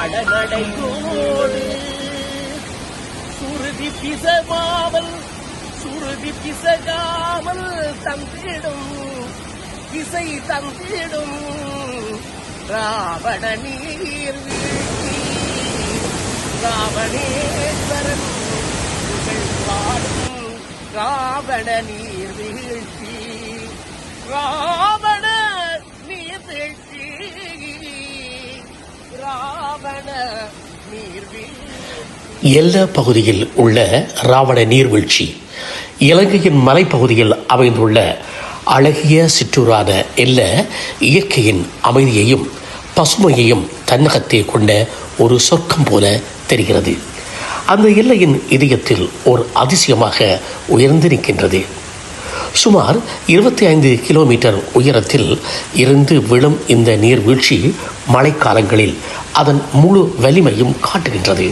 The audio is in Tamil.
அடநடையோடு சுருதி பிசகாமல் தந்திடும் இசை தந்திடும் ராவண நீர் வீழ்ச்சி ராவணேஸ்வரன் பாடும் ராவண நீர் வீழ்ச்சி ராவண நீர் வீழ்ச்சி ராவண நீர் வீழ்ச்சி. எல்ல பகுதியில் உள்ள ராவண நீர்வீழ்ச்சி இலங்கையின் மலைப்பகுதியில் அமைந்துள்ள அழகிய சிற்றூரான எல்ல இயற்கையின் அமைதியையும் பசுமையையும் தன்னகத்தே கொண்ட ஒரு சொர்க்கம் போல தெரிகிறது. அந்த எல்லையின் இதயத்தில் ஒரு அதிசயமாக உயர்ந்து நிற்கின்றது. சுமார் 25 கிலோமீட்டர் உயரத்தில் இருந்து விழும் இந்த நீர்வீழ்ச்சி மழைக்காலங்களில் அதன் முழு வலிமையும் காட்டுகின்றது.